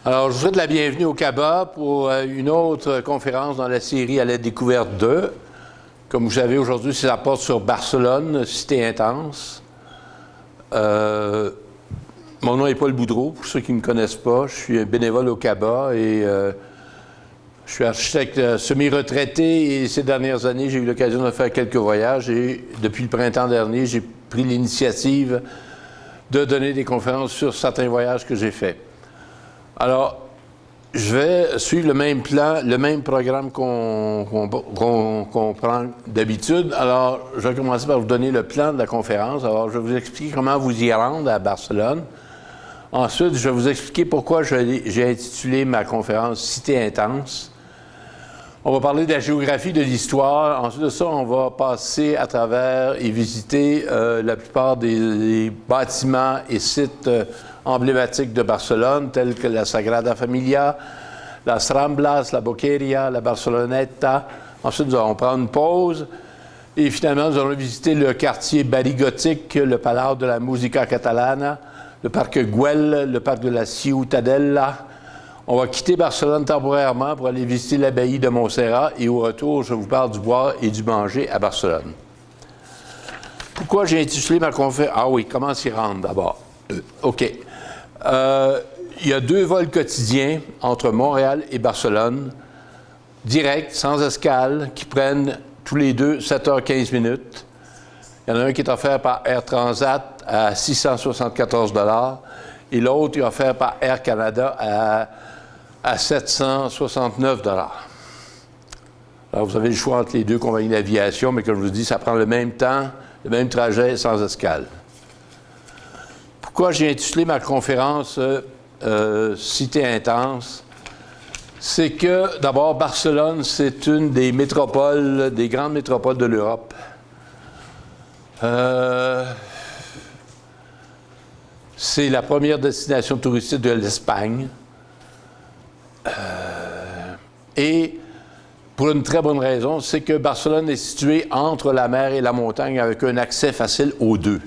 Alors, je vous souhaite la bienvenue au CABA pour une autre conférence dans la série à la découverte 2. Comme vous savez, aujourd'hui, c'est la porte sur Barcelone, Cité intense. Mon nom est Paul Boudreau, pour ceux qui ne me connaissent pas. Je suis bénévole au CABA et je suis architecte semi-retraité et ces dernières années, j'ai eu l'occasion de faire quelques voyages et depuis le printemps dernier, j'ai pris l'initiative de donner des conférences sur certains voyages que j'ai faits. Alors, je vais suivre le même plan, le même programme qu'on prend d'habitude. Alors, je vais commencer par vous donner le plan de la conférence. Alors, je vais vous expliquer comment vous y rendre à Barcelone. Ensuite, je vais vous expliquer pourquoi j'ai intitulé ma conférence « Cité intense ». On va parler de la géographie, de l'histoire. Ensuite de ça, on va passer à travers et visiter la plupart des bâtiments et sites emblématiques de Barcelone, tels que la Sagrada Familia, las Ramblas, la Boqueria, la Barceloneta. Ensuite, nous allons prendre une pause. Et finalement, nous allons visiter le quartier barigothique, le Palau de la Música Catalana, le parc Güell, le parc de la Ciutadella. On va quitter Barcelone temporairement pour aller visiter l'abbaye de Montserrat. Et au retour, je vous parle du boire et du manger à Barcelone. Pourquoi j'ai intitulé ma conférence? Ah oui, comment s'y rendre d'abord? OK. Il y a 2 vols quotidiens entre Montréal et Barcelone, direct, sans escale, qui prennent tous les deux 7h15 minutes. Il y en a un qui est offert par Air Transat à 674 $ et l'autre est offert par Air Canada à 769 $. Alors, vous avez le choix entre les 2 compagnies d'aviation, mais comme je vous dis, ça prend le même temps, le même trajet sans escale. Pourquoi j'ai intitulé ma conférence Cité intense? C'est que, d'abord, Barcelone, c'est une des métropoles, des grandes métropoles de l'Europe. C'est la première destination touristique de l'Espagne. Et pour une très bonne raison, c'est que Barcelone est située entre la mer et la montagne avec un accès facile aux deux.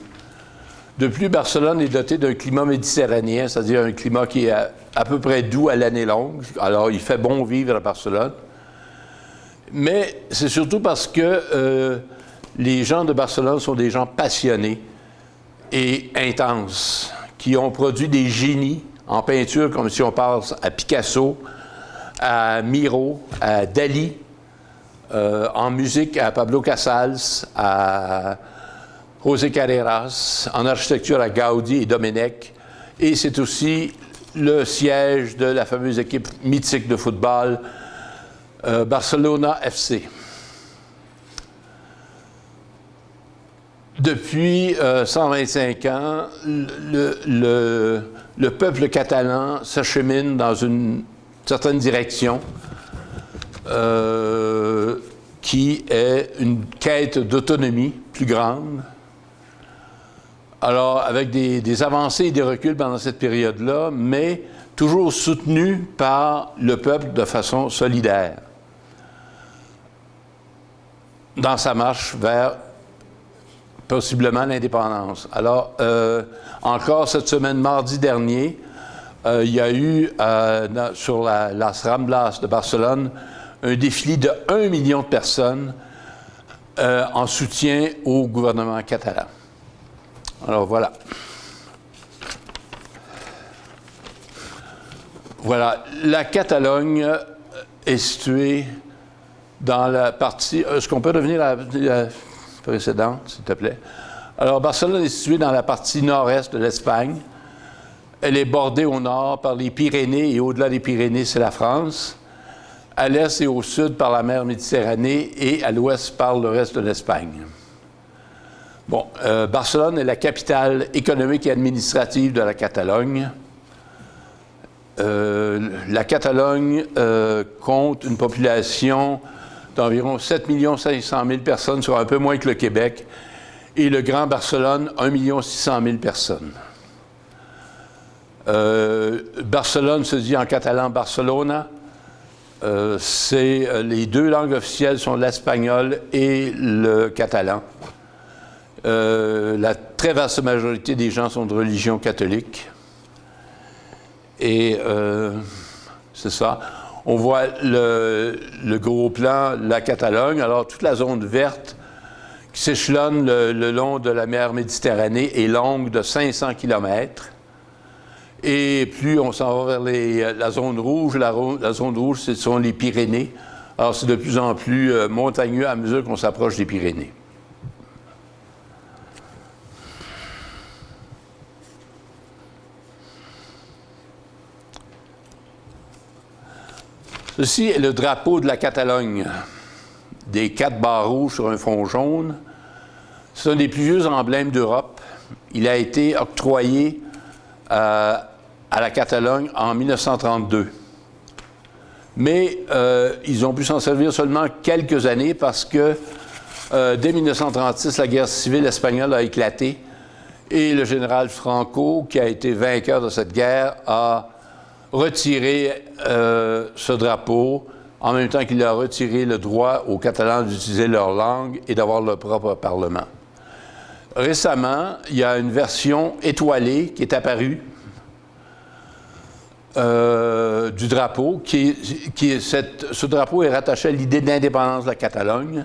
De plus, Barcelone est dotée d'un climat méditerranéen, c'est-à-dire un climat qui est à peu près doux à l'année longue. Alors, il fait bon vivre à Barcelone. Mais c'est surtout parce que les gens de Barcelone sont des gens passionnés et intenses, qui ont produit des génies en peinture, comme si on pense à Picasso, à Miro, à Dali, en musique à Pablo Casals, à José Carreras, en architecture à Gaudi et Domenech, et c'est aussi le siège de la fameuse équipe mythique de football, Barcelona FC. Depuis 125 ans, le peuple catalan s'achemine dans une certaine direction qui est une quête d'autonomie plus grande. Alors, avec des avancées et des reculs pendant cette période-là, mais toujours soutenu par le peuple de façon solidaire dans sa marche vers possiblement l'indépendance. Alors, encore cette semaine, mardi dernier, il y a eu sur las Ramblas de Barcelone un défilé de 1 million de personnes en soutien au gouvernement catalan. Alors, voilà. Voilà. La Catalogne est située dans la partie... Est-ce qu'on peut revenir à la précédente, s'il te plaît? Alors, Barcelone est située dans la partie nord-est de l'Espagne. Elle est bordée au nord par les Pyrénées et au-delà des Pyrénées, c'est la France. À l'est et au sud par la mer Méditerranée et à l'ouest par le reste de l'Espagne. Bon, Barcelone est la capitale économique et administrative de la Catalogne. La Catalogne compte une population d'environ 7 500 000 personnes, soit un peu moins que le Québec, et le Grand Barcelone, 1 600 000 personnes. Barcelone se dit en catalan Barcelona. Les 2 langues officielles sont l'espagnol et le catalan. La très vaste majorité des gens sont de religion catholique. Et c'est ça. On voit le gros plan, la Catalogne. Alors, toute la zone verte qui s'échelonne le long de la mer Méditerranée est longue de 500 km. Et plus on s'en va vers la zone rouge, la zone rouge, ce sont les Pyrénées. Alors, c'est de plus en plus montagneux à mesure qu'on s'approche des Pyrénées. Ceci est le drapeau de la Catalogne, des 4 barres rouges sur un fond jaune. C'est un des plus vieux emblèmes d'Europe. Il a été octroyé à la Catalogne en 1932. Mais ils ont pu s'en servir seulement quelques années parce que dès 1936, la guerre civile espagnole a éclaté et le général Franco, qui a été vainqueur de cette guerre, a retiré ce drapeau en même temps qu'il a retiré le droit aux Catalans d'utiliser leur langue et d'avoir leur propre parlement. Récemment, il y a une version étoilée qui est apparue du drapeau. Ce drapeau est rattaché à l'idée d'indépendance de la Catalogne.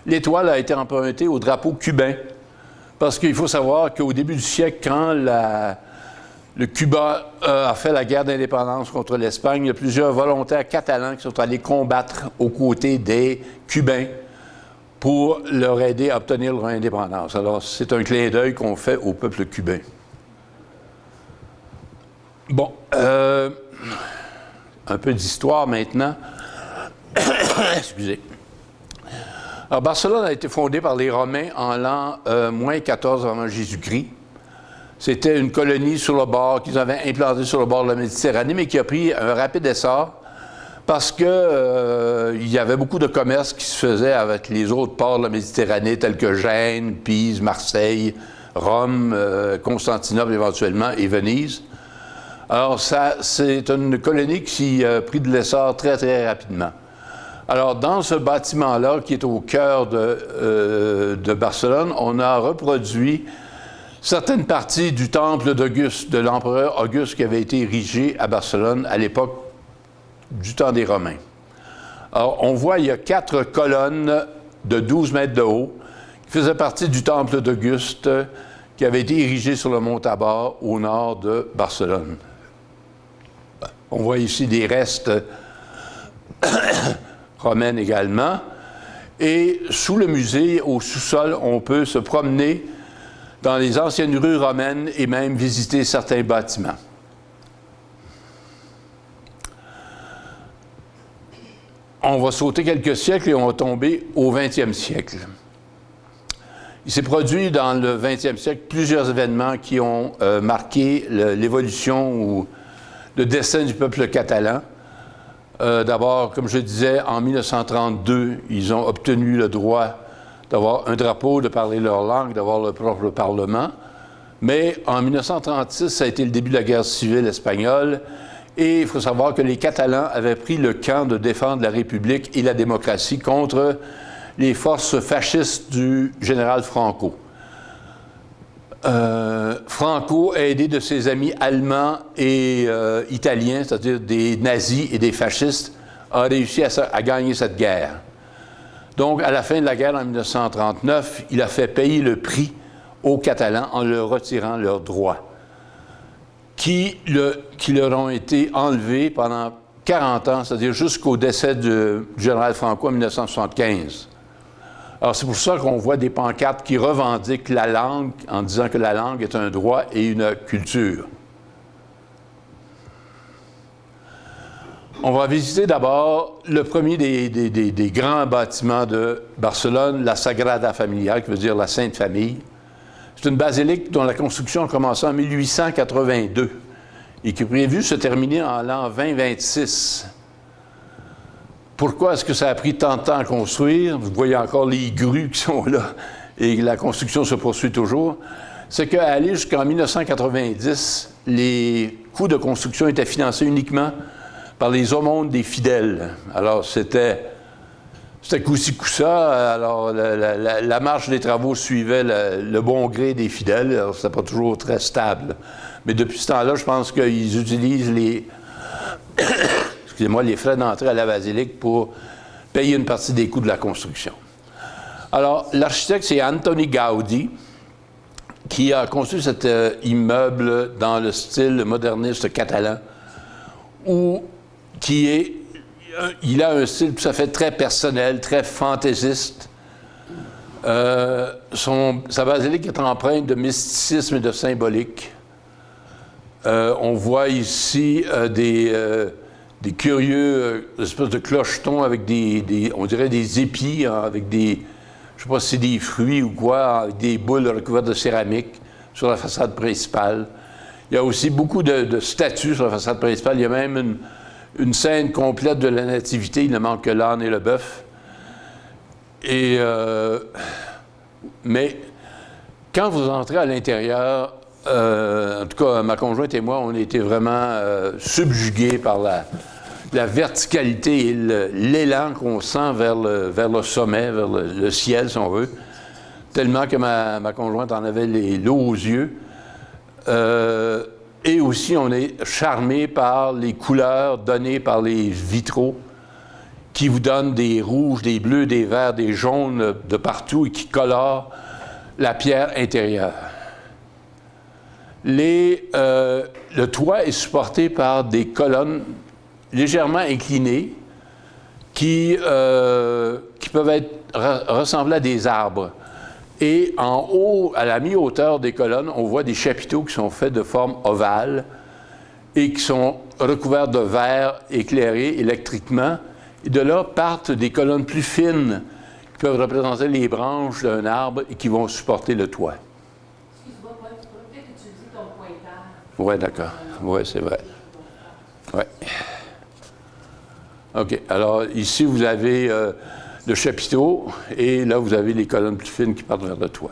L'étoile a été empruntée au drapeau cubain, parce qu'il faut savoir qu'au début du siècle, quand le Cuba a fait la guerre d'indépendance contre l'Espagne, il y a plusieurs volontaires catalans qui sont allés combattre aux côtés des Cubains pour leur aider à obtenir leur indépendance. Alors, c'est un clin d'œil qu'on fait au peuple cubain. Bon, un peu d'histoire maintenant. Excusez. Alors, Barcelone a été fondée par les Romains en l'an -14 avant Jésus-Christ. C'était une colonie sur le bord, qu'ils avaient implantée sur le bord de la Méditerranée, mais qui a pris un rapide essor parce que il y avait beaucoup de commerce qui se faisait avec les autres ports de la Méditerranée, tels que Gênes, Pise, Marseille, Rome, Constantinople éventuellement et Venise. Alors, c'est une colonie qui a pris de l'essor très, très rapidement. Alors, dans ce bâtiment-là, qui est au cœur de Barcelone, on a reproduit certaines parties du temple d'Auguste, de l'empereur Auguste, qui avait été érigé à Barcelone à l'époque du temps des Romains. Alors, on voit, il y a 4 colonnes de 12 mètres de haut qui faisaient partie du temple d'Auguste qui avait été érigé sur le mont Tabar au nord de Barcelone. On voit ici des restes romains également. Et sous le musée, au sous-sol, on peut se promener dans les anciennes rues romaines et même visiter certains bâtiments. On va sauter quelques siècles et on va tomber au 20e siècle. Il s'est produit dans le 20e siècle plusieurs événements qui ont marqué l'évolution ou le destin du peuple catalan. D'abord, comme je disais, en 1932, ils ont obtenu le droit d'avoir un drapeau, de parler leur langue, d'avoir leur propre parlement. Mais en 1936, ça a été le début de la guerre civile espagnole. Et il faut savoir que les Catalans avaient pris le camp de défendre la République et la démocratie contre les forces fascistes du général Franco. Franco, aidé de ses amis allemands et italiens, c'est-à-dire des nazis et des fascistes, a réussi à gagner cette guerre. Donc, à la fin de la guerre, en 1939, il a fait payer le prix aux Catalans en leur retirant leurs droits, qui leur ont été enlevés pendant 40 ans, c'est-à-dire jusqu'au décès du général Franco en 1975. Alors, c'est pour ça qu'on voit des pancartes qui revendiquent la langue en disant que la langue est un droit et une culture. On va visiter d'abord le premier des grands bâtiments de Barcelone, la Sagrada Familia, qui veut dire la Sainte Famille. C'est une basilique dont la construction a commencé en 1882 et qui est prévue se terminer en l'an 2026. Pourquoi est-ce que ça a pris tant de temps à construire? Vous voyez encore les grues qui sont là et la construction se poursuit toujours. C'est qu'à aller jusqu'en 1990, les coûts de construction étaient financés uniquement par les aumônes des fidèles. Alors, c'était coup-ci, coup-ça. Alors, la marche des travaux suivait le bon gré des fidèles. Alors, c'était pas toujours très stable. Mais depuis ce temps-là, je pense qu'ils utilisent les, excusez-moi, les frais d'entrée à la basilique pour payer une partie des coûts de la construction. Alors, l'architecte, c'est Antoni Gaudi, qui a construit cet immeuble dans le style moderniste catalan, il a un style tout à fait très personnel, très fantaisiste. Sa basilique est empreinte de mysticisme et de symbolique. On voit ici des curieux espèces de clochetons avec on dirait des épis, hein, avec des, je ne sais pas si c'est des fruits ou quoi, avec des boules recouvertes de céramique sur la façade principale. Il y a aussi beaucoup de statues sur la façade principale. Il y a même une scène complète de la Nativité. Il ne manque que l'âne et le bœuf. Mais quand vous entrez à l'intérieur, en tout cas, ma conjointe et moi, on était vraiment subjugués par la verticalité et l'élan qu'on sent vers le sommet, vers le ciel, si on veut, tellement que ma conjointe en avait l'eau aux yeux. Et aussi, on est charmé par les couleurs données par les vitraux qui vous donnent des rouges, des bleus, des verts, des jaunes de partout et qui colorent la pierre intérieure. Le toit est supporté par des colonnes légèrement inclinées qui peuvent ressembler à des arbres. Et en haut, à la mi-hauteur des colonnes, on voit des chapiteaux qui sont faits de forme ovale et qui sont recouverts de verre éclairé électriquement. Et de là partent des colonnes plus fines qui peuvent représenter les branches d'un arbre et qui vont supporter le toit. Excuse-moi, Paul, tu pourrais peut-être utiliser ton pointeur. Oui, d'accord. Oui, c'est vrai. Oui. OK. Alors, ici, vous avez le chapiteau, et là, vous avez les colonnes plus fines qui partent vers le toit.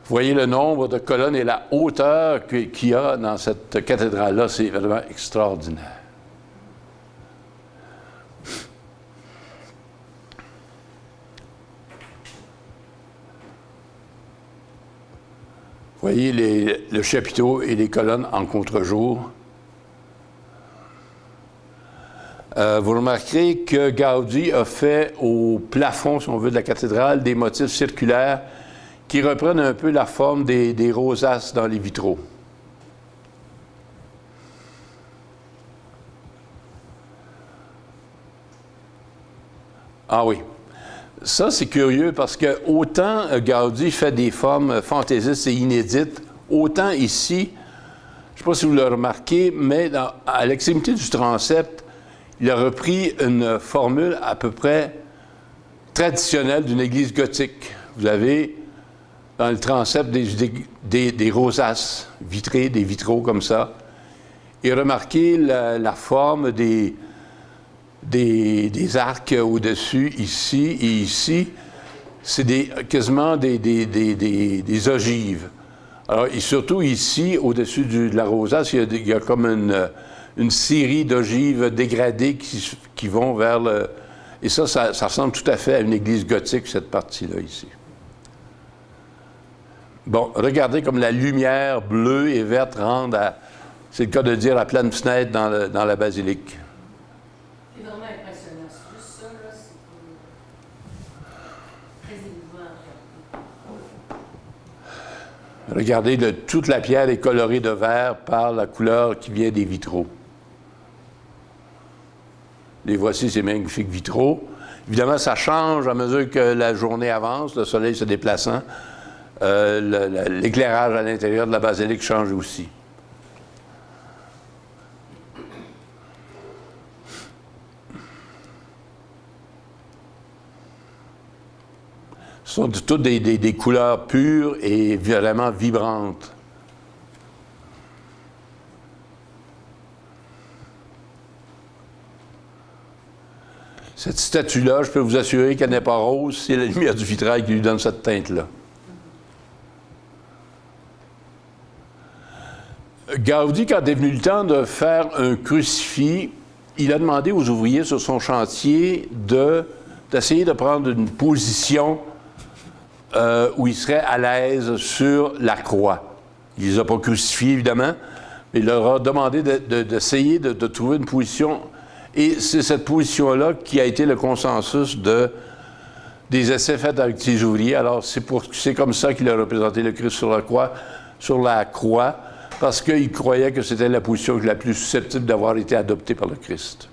Vous voyez le nombre de colonnes et la hauteur qu'il y a dans cette cathédrale-là, c'est vraiment extraordinaire. Vous voyez le chapiteau et les colonnes en contre-jour. Vous remarquerez que Gaudi a fait au plafond, si on veut, de la cathédrale, des motifs circulaires qui reprennent un peu la forme des rosaces dans les vitraux. Ah oui. Ça, c'est curieux parce que autant Gaudi fait des formes fantaisistes et inédites, autant ici, je ne sais pas si vous le remarquez, mais à l'extrémité du transept, il a repris une formule à peu près traditionnelle d'une église gothique. Vous avez dans le transept des rosaces vitrées, des vitraux comme ça. Et remarquez la forme des arcs au-dessus, ici et ici. C'est quasiment des ogives. Alors, et surtout ici, au-dessus de la rosace, il y a comme une série d'ogives dégradées qui vont vers le... Et ça ressemble tout à fait à une église gothique, cette partie-là, ici. Bon, regardez comme la lumière bleue et verte rentre à, c'est le cas de dire, à pleine fenêtre dans la basilique. C'est vraiment impressionnant. C'est juste ça, là, c'est très émouvant. Regardez, toute la pierre est colorée de vert par la couleur qui vient des vitraux. Les voici, ces magnifiques vitraux. Évidemment, ça change à mesure que la journée avance, le soleil se déplaçant. L'éclairage à l'intérieur de la basilique change aussi. Ce sont toutes des couleurs pures et vraiment vibrantes. Cette statue-là, je peux vous assurer qu'elle n'est pas rose, c'est la lumière du vitrail qui lui donne cette teinte-là. Gaudi, quand est venu le temps de faire un crucifix, il a demandé aux ouvriers sur son chantier d'essayer de prendre une position où il serait à l'aise sur la croix. Il ne les a pas crucifiés, évidemment, mais il leur a demandé d'essayer de trouver une position. Et c'est cette position-là qui a été le consensus des essais faits avec ces ouvriers. Alors, c'est comme ça qu'il a représenté le Christ sur la croix, parce qu'il croyait que c'était la position la plus susceptible d'avoir été adoptée par le Christ.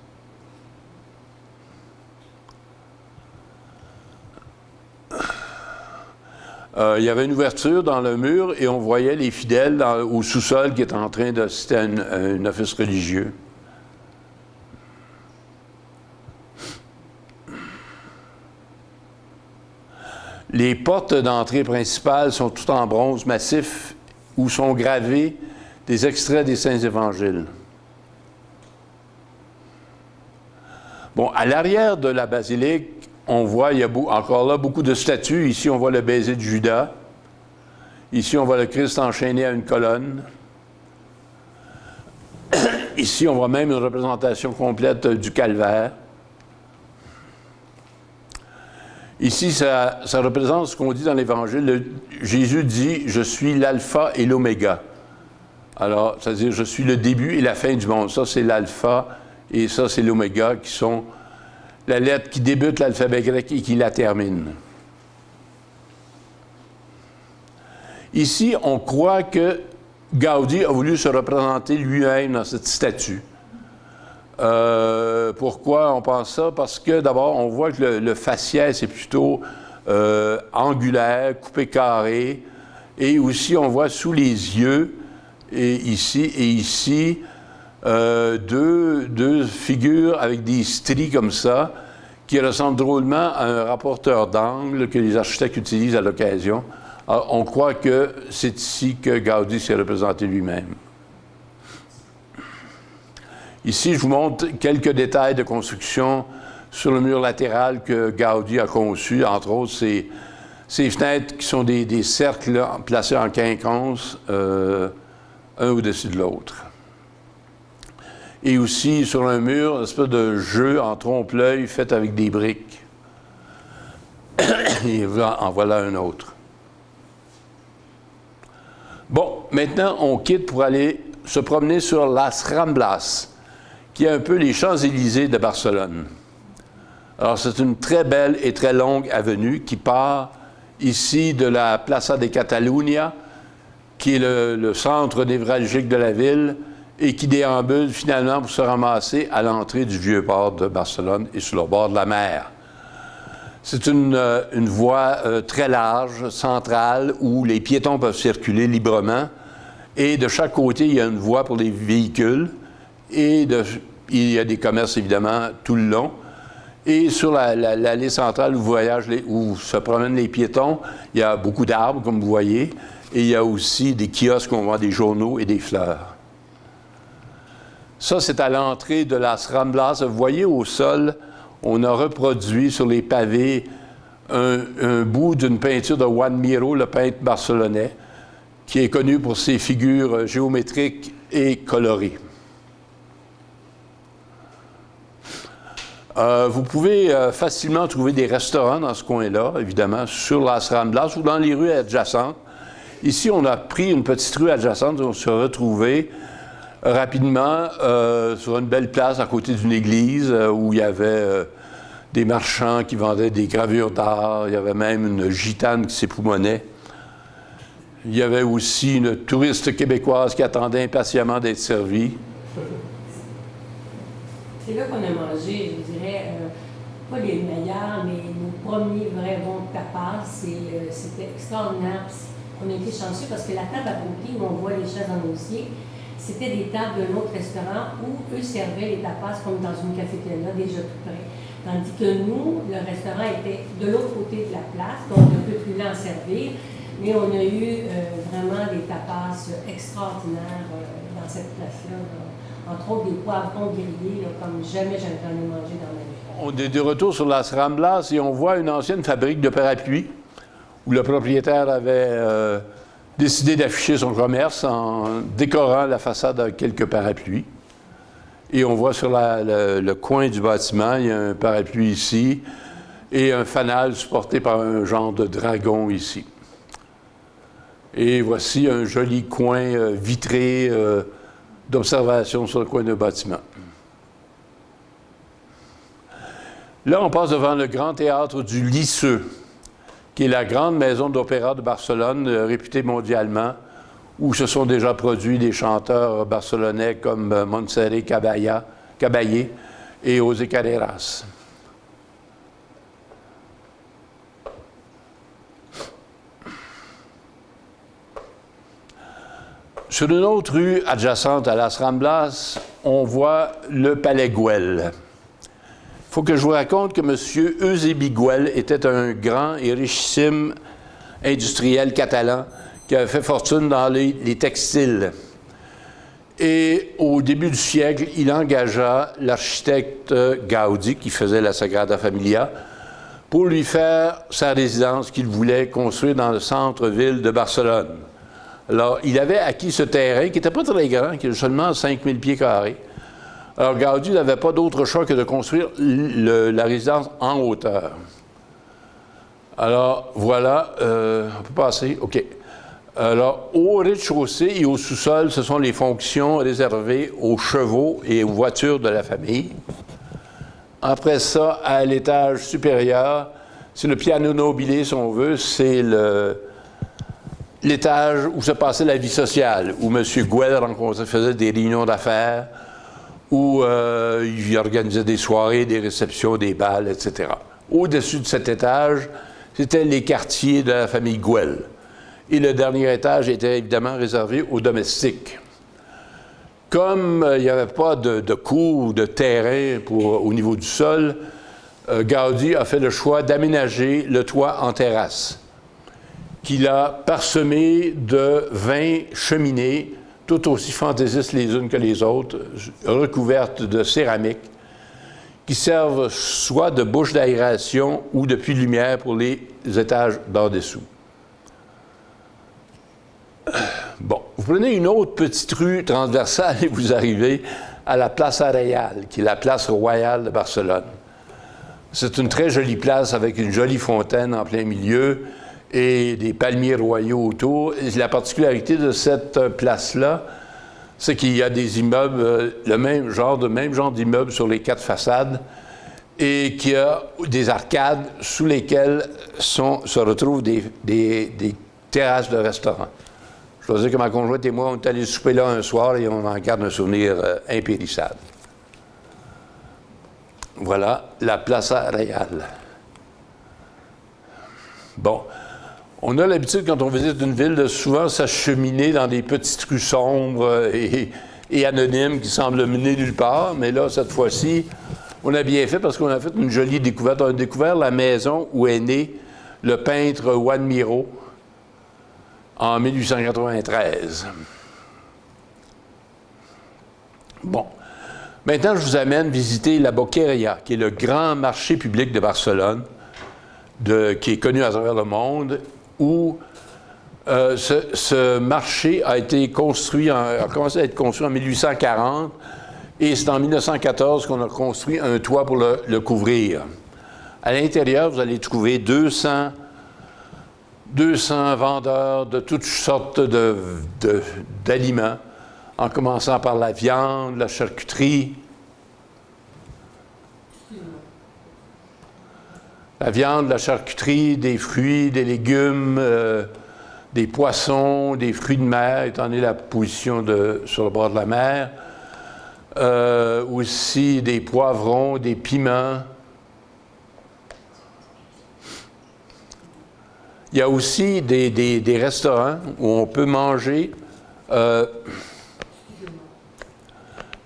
Il y avait une ouverture dans le mur et on voyait les fidèles au sous-sol qui étaient en train d'assister à un office religieux. Les portes d'entrée principales sont toutes en bronze massif où sont gravés des extraits des Saints Évangiles. Bon, à l'arrière de la basilique, on voit, il y a encore là beaucoup de statues. Ici, on voit le baiser de Judas. Ici, on voit le Christ enchaîné à une colonne. Ici, on voit même une représentation complète du calvaire. Ici, ça représente ce qu'on dit dans l'Évangile. Jésus dit « Je suis l'alpha et l'oméga ». Alors, c'est-à-dire « Je suis le début et la fin du monde ». Ça, c'est l'alpha et ça, c'est l'oméga qui sont la lettre qui débute l'alphabet grec et qui la termine. Ici, on croit que Gaudi a voulu se représenter lui-même dans cette statue. Pourquoi on pense ça? Parce que d'abord, on voit que le faciès est plutôt angulaire, coupé carré, et aussi on voit sous les yeux, et ici, deux figures avec des stries comme ça, qui ressemblent drôlement à un rapporteur d'angle que les architectes utilisent à l'occasion. Alors, on croit que c'est ici que Gaudi s'est représenté lui-même. Ici, je vous montre quelques détails de construction sur le mur latéral que Gaudi a conçu, entre autres ces fenêtres qui sont des cercles placés en quinconce, un au-dessus de l'autre. Et aussi, sur un mur, une espèce de jeu en trompe-l'œil fait avec des briques. Et en voilà un autre. Bon, maintenant, on quitte pour aller se promener sur Las Ramblas, qui est un peu les Champs-Élysées de Barcelone. Alors, c'est une très belle et très longue avenue qui part ici de la Plaça de Catalunya, qui est le centre névralgique de la ville, et qui déambule finalement pour se ramasser à l'entrée du vieux port de Barcelone et sur le bord de la mer. C'est une voie très large, centrale, où les piétons peuvent circuler librement, et de chaque côté, il y a une voie pour les véhicules, et il y a des commerces, évidemment, tout le long. Et sur l'allée centrale où se promènent les piétons, il y a beaucoup d'arbres, comme vous voyez, et il y a aussi des kiosques où on vend des journaux et des fleurs. Ça, c'est à l'entrée de Las Ramblas. Vous voyez au sol, on a reproduit sur les pavés un bout d'une peinture de Juan Miró, le peintre barcelonais, qui est connu pour ses figures géométriques et colorées. Vous pouvez facilement trouver des restaurants dans ce coin-là, évidemment, sur Las Ramblas ou dans les rues adjacentes. Ici, on a pris une petite rue adjacente où on se retrouvait rapidement sur une belle place à côté d'une église où il y avait des marchands qui vendaient des gravures d'art. Il y avait même une gitane qui s'époumonnait. Il y avait aussi une touriste québécoise qui attendait impatiemment d'être servie. C'est là qu'on a mangé, je dirais, pas les meilleurs, mais nos premiers vrais bons tapas. C'était extraordinaire. On a été chanceux parce que la table à côté où on voit les chaises en osier, c'était des tables d'un autre restaurant où eux servaient les tapas comme dans une cafétéria déjà tout près. Tandis que nous, le restaurant était de l'autre côté de la place, donc un peu plus lent à servir, mais on a eu vraiment des tapas extraordinaires dans cette place-là. Entre autres, des poivrons grillés, là, comme jamais j'en ai mangé dans ma vie. On est de retour sur Las Ramblas et on voit une ancienne fabrique de parapluies où le propriétaire avait décidé d'afficher son commerce en décorant la façade avec quelques parapluies. Et on voit sur le coin du bâtiment, il y a un parapluie ici et un fanal supporté par un genre de dragon ici. Et voici un joli coin vitré d'observation sur le coin d'un bâtiment. Là, on passe devant le grand théâtre du Liceu, qui est la grande maison d'opéra de Barcelone, réputée mondialement, où se sont déjà produits des chanteurs barcelonais comme Montserrat Caballé et José Carreras. Sur une autre rue adjacente à Las Ramblas, on voit le Palais Güell. Il faut que je vous raconte que M. Eusebi Güell était un grand et richissime industriel catalan qui avait fait fortune dans les textiles. Et au début du siècle, il engagea l'architecte Gaudi, qui faisait la Sagrada Familia, pour lui faire sa résidence qu'il voulait construire dans le centre-ville de Barcelone. Alors, il avait acquis ce terrain qui n'était pas très grand, qui était seulement 5000 pieds carrés. Alors, Gaudi n'avait pas d'autre choix que de construire la résidence en hauteur. Alors, voilà, on peut passer, OK. Alors, au rez-de-chaussée et au sous-sol, ce sont les fonctions réservées aux chevaux et aux voitures de la famille. Après ça, à l'étage supérieur, c'est le piano nobile, si on veut, c'est l'étage où se passait la vie sociale, où M. Güell faisait des réunions d'affaires, où il organisait des soirées, des réceptions, des bals, etc. Au-dessus de cet étage, c'était les quartiers de la famille Güell. Et le dernier étage était évidemment réservé aux domestiques. Comme il n'y avait pas de cours ou de terrain au niveau du sol, Gaudi a fait le choix d'aménager le toit en terrasse, qu'il a parsemé de 20 cheminées, tout aussi fantaisistes les unes que les autres, recouvertes de céramique, qui servent soit de bouche d'aération ou de puits de lumière pour les étages d'en dessous. Bon, vous prenez une autre petite rue transversale et vous arrivez à la Plaça Reial, qui est la place royale de Barcelone. C'est une très jolie place avec une jolie fontaine en plein milieu et des palmiers royaux autour. Et la particularité de cette place-là, c'est qu'il y a des immeubles, le même genre d'immeubles sur les 4 façades et qu'il y a des arcades sous lesquelles se retrouvent des terrasses de restaurants. Je dois dire que ma conjointe et moi, on est allés souper là un soir et on en garde un souvenir impérissable. Voilà la Plaça Reial. Bon. On a l'habitude, quand on visite une ville, de souvent s'acheminer dans des petites rues sombres et anonymes qui semblent mener nulle part. Mais là, cette fois-ci, on a bien fait parce qu'on a fait une jolie découverte. On a découvert la maison où est né le peintre Juan Miró en 1893. Bon. Maintenant, je vous amène visiter la Boqueria, qui est le grand marché public de Barcelone, qui est connu à travers le monde, où ce marché a commencé à être construit en 1840, et c'est en 1914 qu'on a construit un toit pour le couvrir. À l'intérieur, vous allez trouver 200 vendeurs de toutes sortes d'aliments, en commençant par la viande, la charcuterie. La viande, la charcuterie, des fruits, des légumes, des poissons, des fruits de mer, étant donné la position sur le bord de la mer. Aussi des poivrons, des piments. Il y a aussi des restaurants où on peut manger.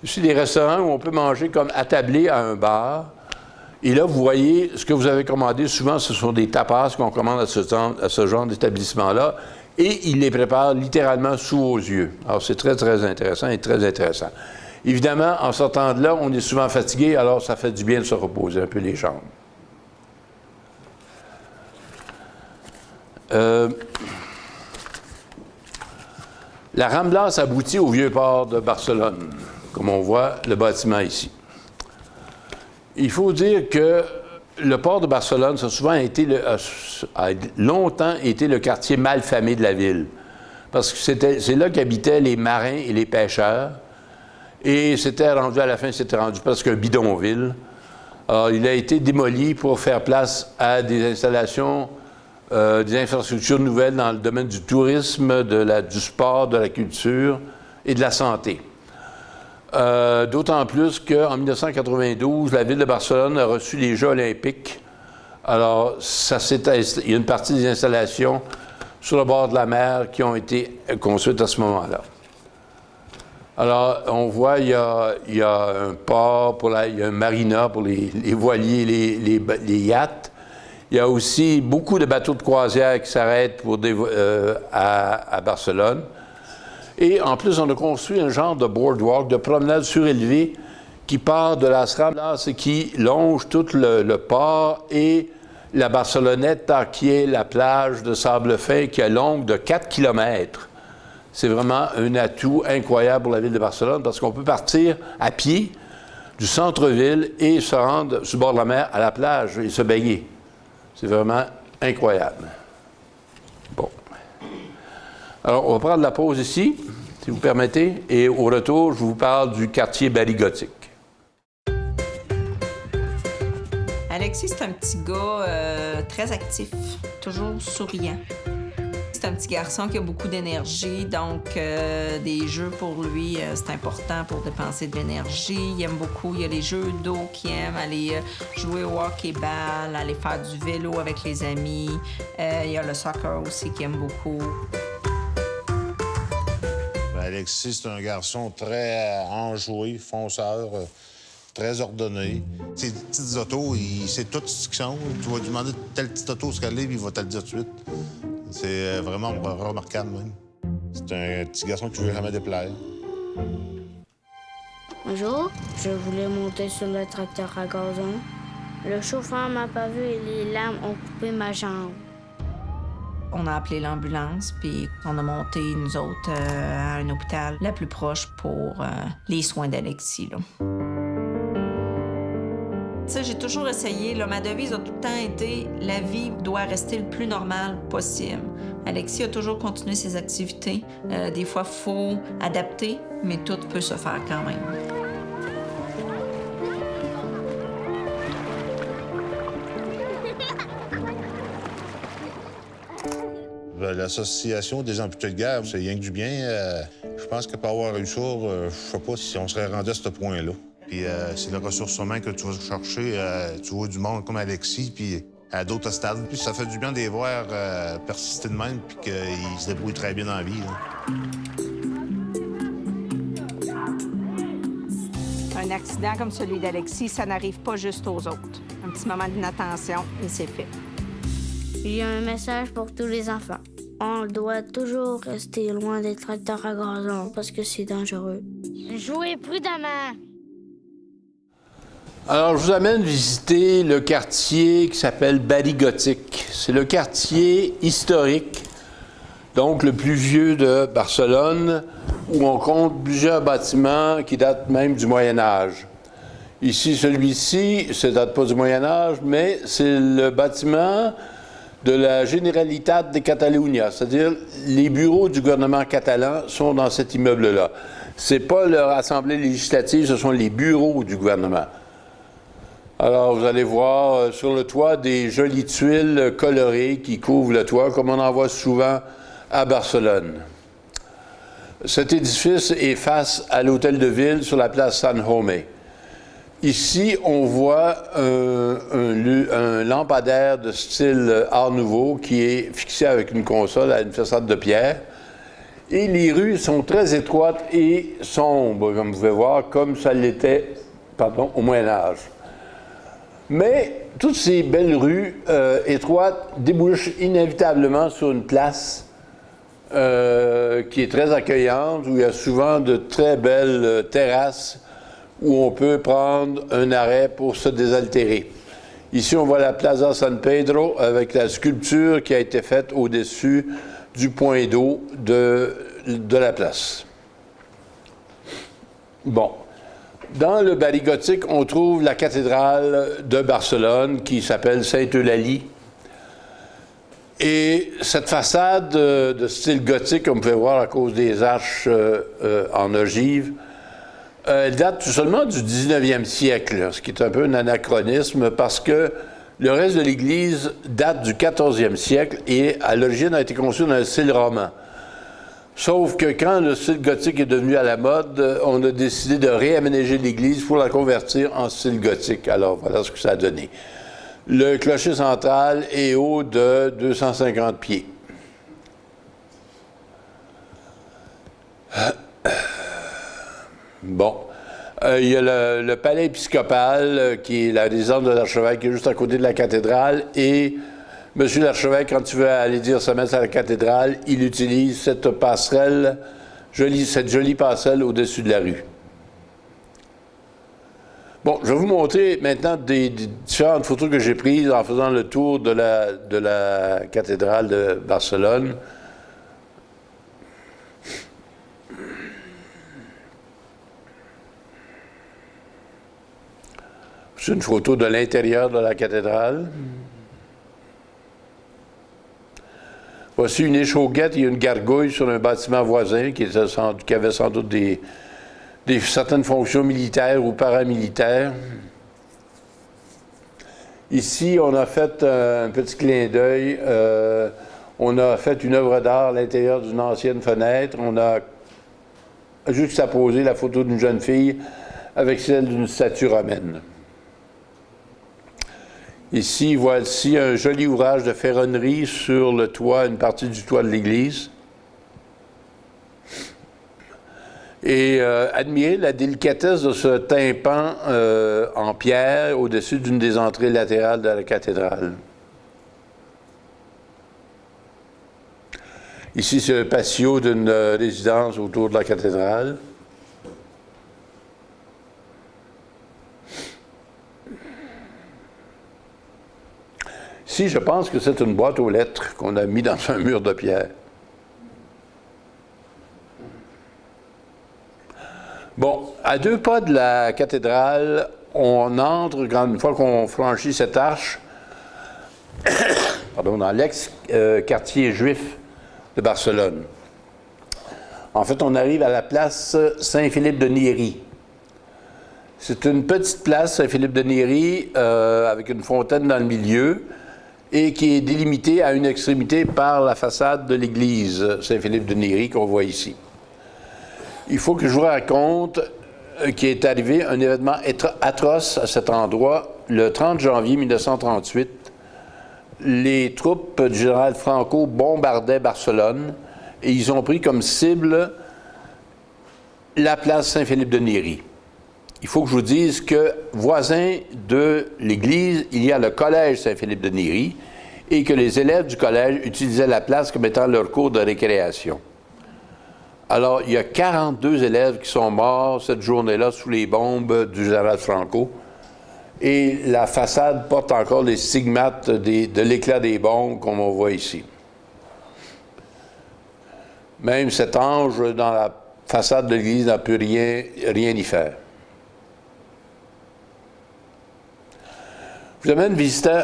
Aussi des restaurants où on peut manger comme attablé à un bar. Et là, vous voyez, ce que vous avez commandé, souvent, ce sont des tapas qu'on commande à ce genre d'établissement-là, et ils les préparent littéralement sous vos yeux. Alors, c'est très, très intéressant et très intéressant. Évidemment, en sortant de là, on est souvent fatigué, alors ça fait du bien de se reposer un peu les jambes. La Ramblas aboutit au vieux port de Barcelone, comme on voit le bâtiment ici. Il faut dire que le port de Barcelone, ça a longtemps été le quartier malfamé de la ville. parce que c'est là qu'habitaient les marins et les pêcheurs. Et c'était rendu, à la fin, c'était rendu presque un bidonville. Alors, il a été démoli pour faire place à des installations, des infrastructures nouvelles dans le domaine du tourisme, du sport, de la culture et de la santé. D'autant plus qu'en 1992, la ville de Barcelone a reçu les Jeux olympiques. Alors, il y a une partie des installations sur le bord de la mer qui ont été construites à ce moment-là. Alors, on voit, il y a un port, il y a un marina pour les voiliers, les yachts. Il y a aussi beaucoup de bateaux de croisière qui s'arrêtent à Barcelone. Et en plus, on a construit un genre de boardwalk, de promenade surélevée qui part de Las Ramblas et qui longe tout le port et la Barceloneta, qui est la plage de sable fin qui est longue de 4 km. C'est vraiment un atout incroyable pour la ville de Barcelone parce qu'on peut partir à pied du centre-ville et se rendre sur le bord de la mer à la plage et se baigner. C'est vraiment incroyable. Bon. Alors, on va prendre la pause ici, si vous permettez, et au retour, je vous parle du quartier Barigotique. Alexis, c'est un petit gars très actif, toujours souriant. C'est un petit garçon qui a beaucoup d'énergie, donc des jeux pour lui, c'est important pour dépenser de l'énergie. Il aime beaucoup, il y a les jeux d'eau qu'il aime, aller jouer au hockey-ball, aller faire du vélo avec les amis. Il y a le soccer aussi qu'il aime beaucoup. Alexis, c'est un garçon très enjoué, fonceur, très ordonné. Ces petites autos, il sait tout ce qu'ils sont. Tu vas lui demander telle petite auto ce qu'elle est, puis il va te le dire tout de suite. C'est vraiment remarquable, même. C'est un petit garçon qui ne veut jamais déplaire. Un jour, je voulais monter sur le tracteur à gazon. Le chauffeur m'a pas vu et les lames ont coupé ma jambe. On a appelé l'ambulance, puis on a monté, nous autres, à un hôpital le plus proche pour les soins d'Alexis, là. Tu sais, j'ai toujours essayé, là, ma devise a tout le temps été « la vie doit rester le plus normale possible ». Alexis a toujours continué ses activités. Des fois, il faut adapter, mais tout peut se faire quand même. L'Association des amputés de guerre, c'est rien que du bien. Je pense que pour avoir eu ça, je sais pas si on serait rendu à ce point-là. Puis c'est le ressource humain que tu vas chercher. Tu vois du monde comme Alexis, puis à d'autres stades. Puis ça fait du bien de les voir persister de même, puis qu'ils se débrouillent très bien dans la vie, là. Un accident comme celui d'Alexis, ça n'arrive pas juste aux autres. Un petit moment d'inattention et c'est fait. J'ai un message pour tous les enfants. On doit toujours rester loin des tracteurs à gazon parce que c'est dangereux. Jouez prudemment. Alors, je vous amène visiter le quartier qui s'appelle Barigotique. C'est le quartier historique, donc le plus vieux de Barcelone, où on compte plusieurs bâtiments qui datent même du Moyen Âge. Ici, celui-ci, ça ne date pas du Moyen Âge, mais c'est le bâtiment de la Generalitat de Catalunya, c'est-à-dire les bureaux du gouvernement catalan sont dans cet immeuble-là. Ce n'est pas leur assemblée législative, ce sont les bureaux du gouvernement. Alors, vous allez voir sur le toit des jolies tuiles colorées qui couvrent le toit, comme on en voit souvent à Barcelone. Cet édifice est face à l'hôtel de ville sur la place San Jaume. Ici, on voit un lampadaire de style Art Nouveau qui est fixé avec une console à une façade de pierre. Et les rues sont très étroites et sombres, comme vous pouvez voir, comme ça l'était, au Moyen Âge. Mais toutes ces belles rues étroites débouchent inévitablement sur une place qui est très accueillante, où il y a souvent de très belles terrasses où on peut prendre un arrêt pour se désaltérer. Ici, on voit la Plaza San Pedro avec la sculpture qui a été faite au-dessus du point d'eau de la place. Bon. Dans le Barigotique, on trouve la cathédrale de Barcelone qui s'appelle Sainte-Eulalie. Et cette façade de style gothique, comme vous pouvez voir à cause des arches en ogive, elle date tout seulement du 19e siècle, ce qui est un peu un anachronisme parce que le reste de l'église date du 14e siècle et à l'origine a été conçu dans un style roman. Sauf que quand le style gothique est devenu à la mode, on a décidé de réaménager l'église pour la convertir en style gothique. Alors voilà ce que ça a donné. Le clocher central est haut de 250 pieds. Bon. Il y a le palais épiscopal, qui est la résidence de l'archevêque, qui est juste à côté de la cathédrale. Et monsieur l'archevêque, quand tu veux aller dire sa messe à la cathédrale, il utilise cette passerelle, cette jolie passerelle au-dessus de la rue. Bon, je vais vous montrer maintenant des différentes photos que j'ai prises en faisant le tour de la cathédrale de Barcelone. C'est une photo de l'intérieur de la cathédrale. Voici une échauguette et une gargouille sur un bâtiment voisin qui avait sans doute certaines fonctions militaires ou paramilitaires. Ici, on a fait un petit clin d'œil. On a fait une œuvre d'art à l'intérieur d'une ancienne fenêtre. On a juxtaposé la photo d'une jeune fille avec celle d'une statue romaine. Ici, voici un joli ouvrage de ferronnerie sur le toit, une partie du toit de l'église. Et admirez la délicatesse de ce tympan en pierre au-dessus d'une des entrées latérales de la cathédrale. Ici, c'est le patio d'une résidence autour de la cathédrale. Ici, je pense que c'est une boîte aux lettres qu'on a mis dans un mur de pierre. Bon, à 2 pas de la cathédrale, on entre, une fois qu'on franchit cette arche, dans l'ex-quartier juif de Barcelone. En fait, on arrive à la place Saint-Philippe de Néry. C'est une petite place, Saint-Philippe de Néry, avec une fontaine dans le milieu, et qui est délimitée à une extrémité par la façade de l'église Saint-Philippe de Néry qu'on voit ici. Il faut que je vous raconte qu'il est arrivé un événement atroce à cet endroit. Le 30 janvier 1938, les troupes du général Franco bombardaient Barcelone et ils ont pris comme cible la place Saint-Philippe de Néry. Il faut que je vous dise que, voisin de l'église, il y a le collège Saint-Philippe de Néry et que les élèves du collège utilisaient la place comme étant leur cours de récréation. Alors, il y a 42 élèves qui sont morts cette journée-là sous les bombes du général Franco. Et la façade porte encore les stigmates de l'éclat des bombes, comme on voit ici. Même cet ange dans la façade de l'église n'a pu rien y faire. Je vous amène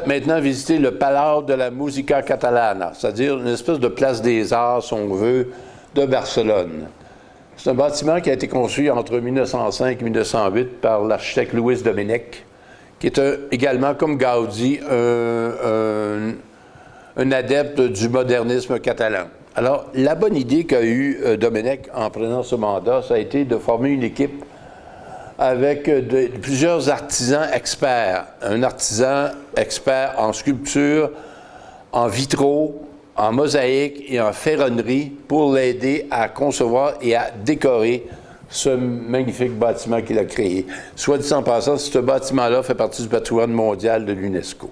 maintenant visiter le Palau de la Música Catalana, c'est-à-dire une espèce de place des arts, si on veut, de Barcelone. C'est un bâtiment qui a été construit entre 1905 et 1908 par l'architecte Luis Domènech, qui est également, comme Gaudi, un adepte du modernisme catalan. Alors, la bonne idée qu'a eue Domènech en prenant ce mandat, ça a été de former une équipe avec plusieurs artisans experts. Un artisan expert en sculpture, en vitraux, en mosaïque et en ferronnerie pour l'aider à concevoir et à décorer ce magnifique bâtiment qu'il a créé. Soit dit en passant, ce bâtiment-là fait partie du patrimoine mondial de l'UNESCO.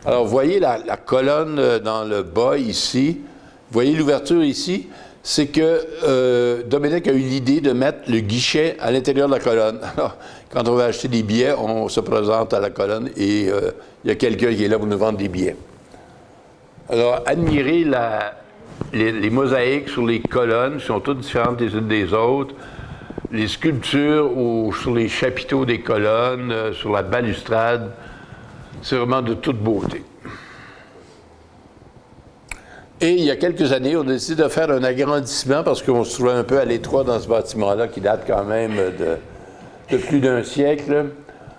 Alors, vous voyez la colonne dans le bas ici. Vous voyez l'ouverture ici? C'est que Domènech a eu l'idée de mettre le guichet à l'intérieur de la colonne. Alors, quand on va acheter des billets, on se présente à la colonne et il y a quelqu'un qui est là pour nous vendre des billets. Alors, admirez les mosaïques sur les colonnes, qui sont toutes différentes les unes des autres, les sculptures sur les chapiteaux des colonnes, sur la balustrade, c'est vraiment de toute beauté. Et il y a quelques années, on a décidé de faire un agrandissement parce qu'on se trouvait un peu à l'étroit dans ce bâtiment-là qui date quand même de plus d'un siècle.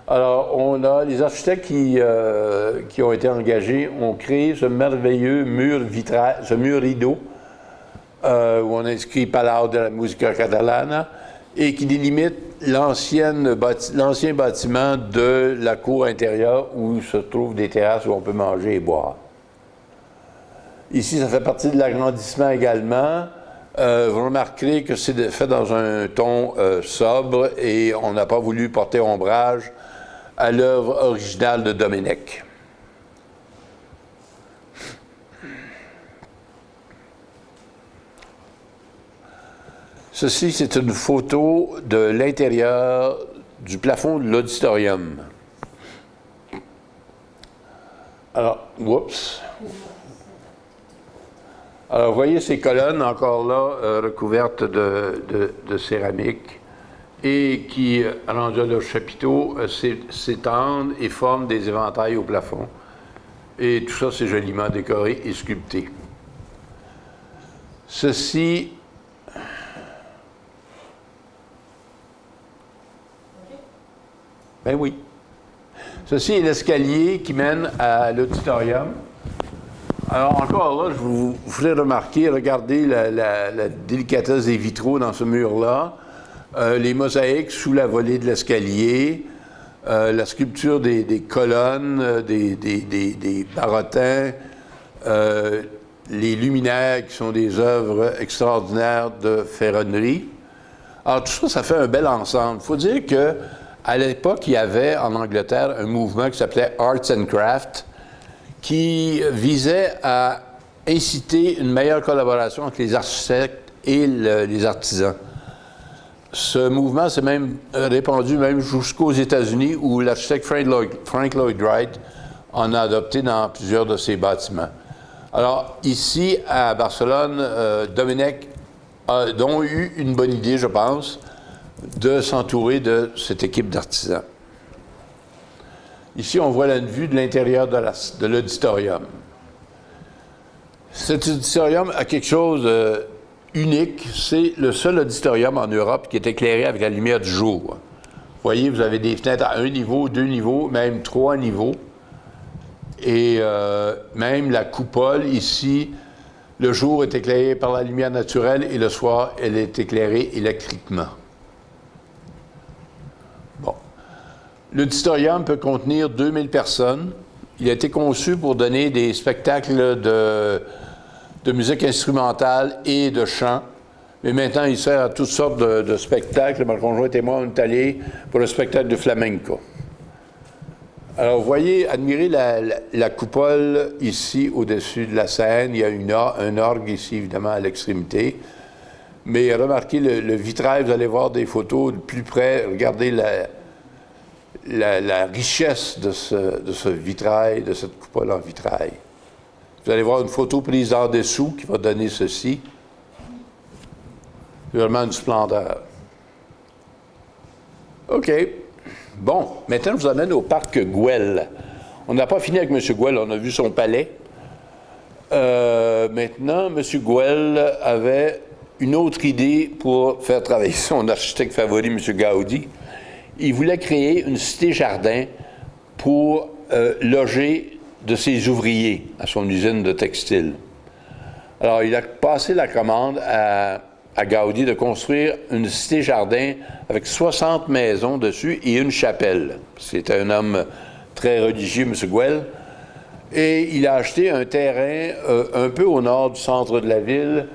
Alors, on a les architectes qui ont été engagés ont créé ce merveilleux mur vitrail, ce mur rideau, où on a inscrit Palau de la Musica Catalana et qui délimite l'ancien bâtiment de la cour intérieure où se trouvent des terrasses où on peut manger et boire. Ici, ça fait partie de l'agrandissement également. Vous remarquerez que c'est fait dans un ton sobre et on n'a pas voulu porter ombrage à l'œuvre originale de Dominique. Ceci, c'est une photo de l'intérieur du plafond de l'auditorium. Alors, oups. Alors, vous voyez ces colonnes, encore là, recouvertes de céramique et qui, rendues à leur chapiteau, s'étendent et forment des éventails au plafond. Et tout ça, c'est joliment décoré et sculpté. Ceci... Ben oui. Ceci est l'escalier qui mène à l'auditorium. Alors, encore là, je vous ferai remarquer, regardez la délicatesse des vitraux dans ce mur-là, les mosaïques sous la volée de l'escalier, la sculpture des colonnes, des barottins, les luminaires qui sont des œuvres extraordinaires de ferronnerie. Alors, tout ça, ça fait un bel ensemble. Il faut dire qu'à l'époque, il y avait en Angleterre un mouvement qui s'appelait Arts and Crafts, qui visait à inciter une meilleure collaboration entre les architectes et les artisans. Ce mouvement s'est même répandu même jusqu'aux États-Unis, où l'architecte Frank Lloyd Wright en a adopté dans plusieurs de ses bâtiments. Alors, ici, à Barcelone, Dominique a donc eu une bonne idée, je pense, de s'entourer de cette équipe d'artisans. Ici, on voit la vue de l'intérieur de l'auditorium. Cet auditorium a quelque chose unique. C'est le seul auditorium en Europe qui est éclairé avec la lumière du jour. Vous voyez, vous avez des fenêtres à 1 niveau, 2 niveaux, même 3 niveaux. Et même la coupole, ici, le jour est éclairé par la lumière naturelle et le soir, elle est éclairée électriquement. Bon. L'auditorium peut contenir 2000 personnes. Il a été conçu pour donner des spectacles de musique instrumentale et de chant. Mais maintenant, il sert à toutes sortes de spectacles. Ma conjointe et moi, on est allés pour le spectacle de flamenco. Alors, vous voyez, admirez la coupole ici au-dessus de la scène. Il y a un orgue ici, évidemment, à l'extrémité. Mais remarquez le vitrail, vous allez voir des photos de plus près. Regardez la richesse de ce vitrail, de cette coupole en vitrail. Vous allez voir une photo prise en dessous qui va donner ceci. C'est vraiment une splendeur. OK. Bon, maintenant, je vous amène au parc Güell. On n'a pas fini avec M. Güell, on a vu son palais. Maintenant, M. Güell avait une autre idée pour faire travailler son architecte favori, M. Gaudi. Il voulait créer une cité-jardin pour loger de ses ouvriers à son usine de textile. Alors, il a passé la commande à Gaudi de construire une cité-jardin avec 60 maisons dessus et une chapelle. C'était un homme très religieux, M. Güell. Et il a acheté un terrain un peu au nord du centre de la ville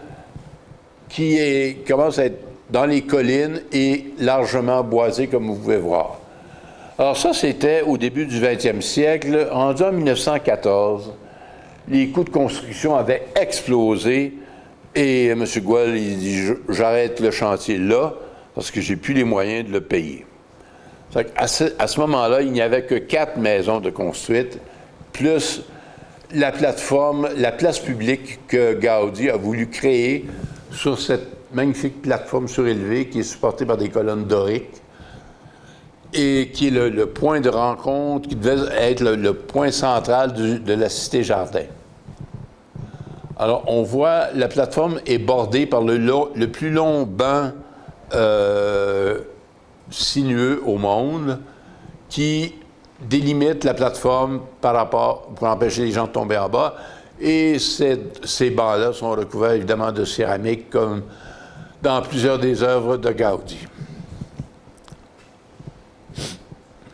qui commence à être dans les collines et largement boisé, comme vous pouvez voir. Alors ça, c'était au début du 20e siècle. Rendu en 1914, les coûts de construction avaient explosé et M. Güell, il dit « J'arrête le chantier là parce que j'ai plus les moyens de le payer ». À ce moment-là, il n'y avait que 4 maisons de construites, plus la plateforme, la place publique que Gaudi a voulu créer sur cette magnifique plateforme surélevée qui est supportée par des colonnes doriques et qui est le point de rencontre, qui devait être le point central de la cité-jardin. Alors, on voit, la plateforme est bordée par le plus long banc sinueux au monde qui délimite la plateforme par rapport, pour empêcher les gens de tomber en bas. Et ces bancs-là sont recouverts évidemment de céramique, comme dans plusieurs des œuvres de Gaudi.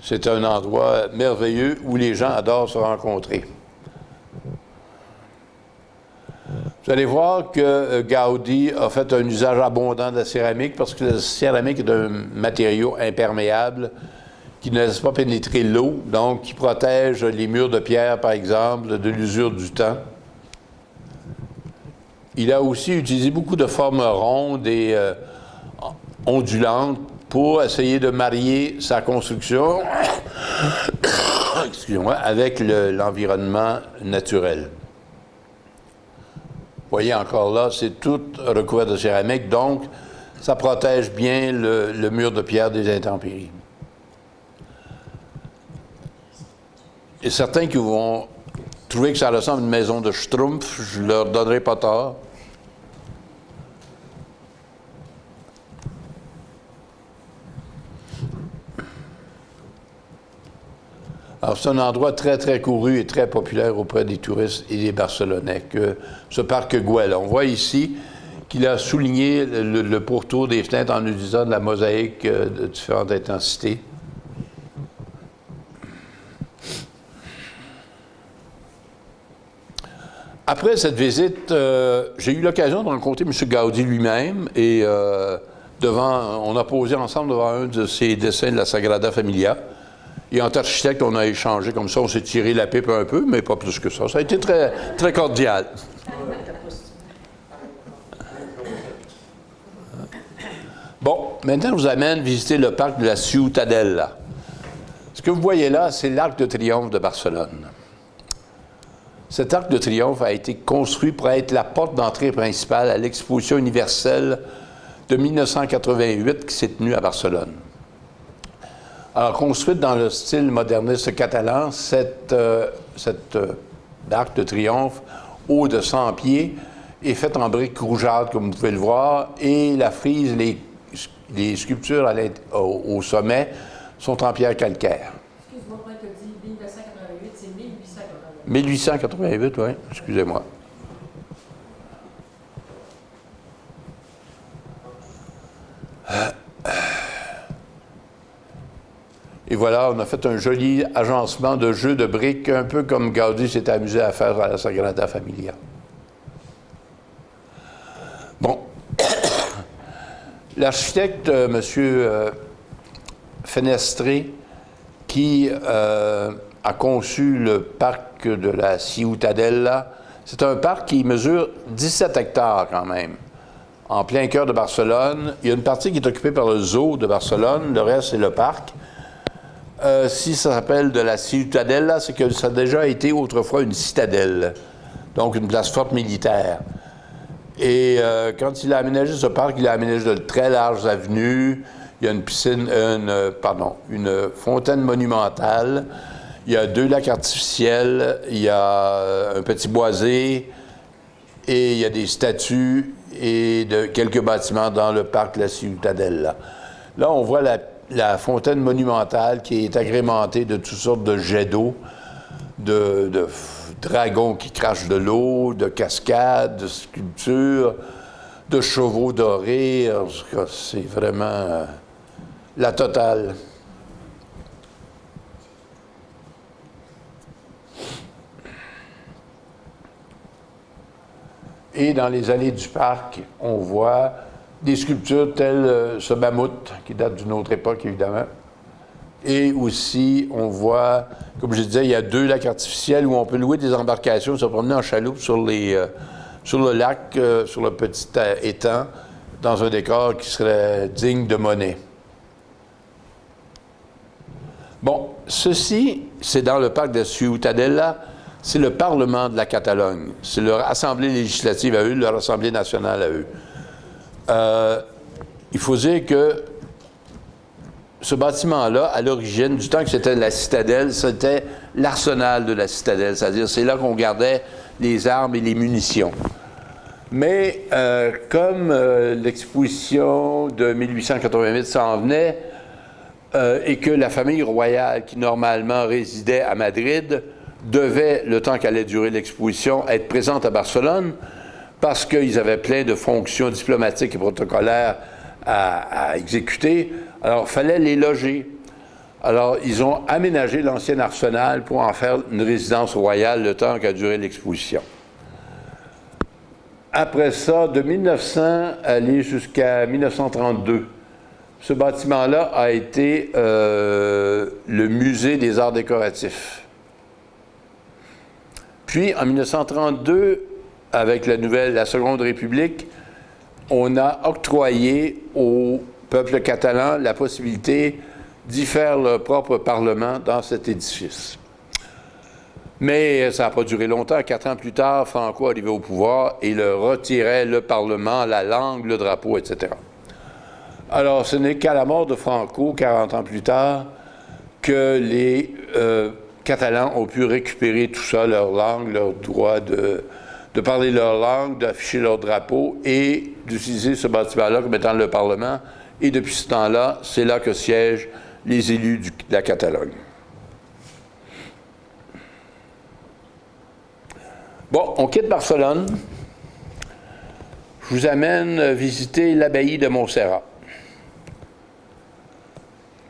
C'est un endroit merveilleux où les gens adorent se rencontrer. Vous allez voir que Gaudi a fait un usage abondant de la céramique parce que la céramique est un matériau imperméable qui ne laisse pas pénétrer l'eau, donc qui protège les murs de pierre, par exemple, de l'usure du temps. Il a aussi utilisé beaucoup de formes rondes et ondulantes pour essayer de marier sa construction excusez-moi, avec l'environnement naturel. Vous voyez encore là, c'est tout recouvert de céramique, donc ça protège bien le mur de pierre des intempéries. Et certains qui vont trouver que ça ressemble à une maison de Schtroumpf, je leur donnerai pas tort. Alors, c'est un endroit très, très couru et très populaire auprès des touristes et des Barcelonais, ce parc Güell. On voit ici qu'il a souligné le pourtour des fenêtres en utilisant de la mosaïque de différentes intensités. Après cette visite, j'ai eu l'occasion de rencontrer M. Gaudi lui-même et on a posé ensemble devant un de ses dessins de la Sagrada Familia. Et entre architectes, on a échangé comme ça, on s'est tiré la pipe un peu, mais pas plus que ça. Ça a été très, très cordial. Bon, maintenant, je vous amène visiter le parc de la Ciutadella. Ce que vous voyez là, c'est l'Arc de Triomphe de Barcelone. Cet Arc de Triomphe a été construit pour être la porte d'entrée principale à l'exposition universelle de 1988 qui s'est tenue à Barcelone. Alors, construite dans le style moderniste catalan, cet arc de triomphe, haut de 100 pieds, est fait en briques rougeâtres, comme vous pouvez le voir, et la frise, les sculptures au sommet sont en pierre calcaire. Excuse-moi, quand tu as dit 1988, c'est 1888. 1888, oui, excusez-moi. Et voilà, on a fait un joli agencement de jeux de briques, un peu comme Gaudi s'est amusé à faire à la Sagrada Familia. Bon. L'architecte, M. Fenestré, qui a conçu le parc de la Ciutadella, c'est un parc qui mesure 17 hectares quand même, en plein cœur de Barcelone. Il y a une partie qui est occupée par le zoo de Barcelone, le reste c'est le parc. Si ça s'appelle de la Ciutadella, c'est que ça a déjà été autrefois une citadelle, donc une place forte militaire. Et quand il a aménagé ce parc, il a aménagé de très larges avenues, il y a une piscine, une fontaine monumentale, il y a 2 lacs artificiels, il y a un petit boisé, et il y a des statues et quelques bâtiments dans le parc de la Ciutadella. Là, on voit la fontaine monumentale qui est agrémentée de toutes sortes de jets d'eau, de dragons qui crachent de l'eau, de cascades, de sculptures, de chevaux dorés. C'est vraiment la totale. Et dans les allées du parc, on voit des sculptures telles ce mammouth, qui date d'une autre époque, évidemment. Et aussi, on voit, comme je disais, il y a 2 lacs artificiels où on peut louer des embarcations, se promener en chaloupe sur le lac, sur le petit étang, dans un décor qui serait digne de Monet. Bon, ceci, c'est dans le parc de Ciutadella, c'est le Parlement de la Catalogne. C'est leur assemblée législative à eux, leur assemblée nationale à eux. Il faut dire que ce bâtiment-là, à l'origine, du temps que c'était la citadelle, c'était l'arsenal de la citadelle, c'est-à-dire c'est là qu'on gardait les armes et les munitions. Mais comme l'exposition de 1888 s'en venait et que la famille royale qui normalement résidait à Madrid devait, le temps qu'allait durer l'exposition, être présente à Barcelone parce qu'ils avaient plein de fonctions diplomatiques et protocolaires à exécuter, alors il fallait les loger. Alors, ils ont aménagé l'ancien arsenal pour en faire une résidence royale le temps qu'a duré l'exposition. Après ça, de 1900 aller jusqu'à 1932, ce bâtiment-là a été le musée des arts décoratifs. Puis, en 1932, avec la Seconde République, on a octroyé au peuple catalan la possibilité d'y faire leur propre parlement dans cet édifice. Mais ça n'a pas duré longtemps. 4 ans plus tard, Franco arrivait au pouvoir et il retirait le Parlement, la langue, le drapeau, etc. Alors, ce n'est qu'à la mort de Franco, 40 ans plus tard, que les Catalans ont pu récupérer tout ça, leur langue, leur droit de parler leur langue, d'afficher leur drapeau et d'utiliser ce bâtiment-là comme étant le Parlement. Et depuis ce temps-là, c'est là que siègent les élus de la Catalogne. Bon, on quitte Barcelone. Je vous amène visiter l'abbaye de Montserrat,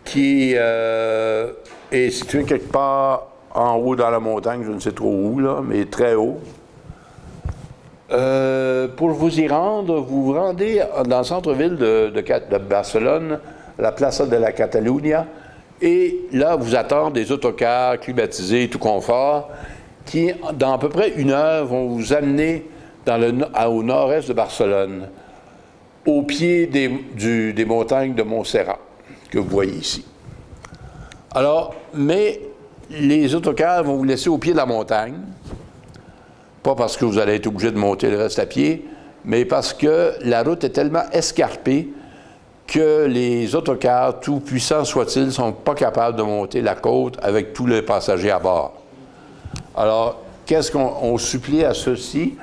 qui est située quelque part en haut dans la montagne, je ne sais trop où, là, mais très haut. Pour vous y rendre, vous vous rendez dans le centre-ville de Barcelone, la Plaça de la Catalunya, et là, vous attendent des autocars climatisés, tout confort, qui, dans à peu près 1 heure, vont vous amener au nord-est de Barcelone, au pied des montagnes de Montserrat, que vous voyez ici. Alors, mais les autocars vont vous laisser au pied de la montagne, pas parce que vous allez être obligé de monter le reste à pied, mais parce que la route est tellement escarpée que les autocars, tout puissants soient-ils, ne sont pas capables de monter la côte avec tous les passagers à bord. Alors, qu'est-ce qu'on supplie à ceci?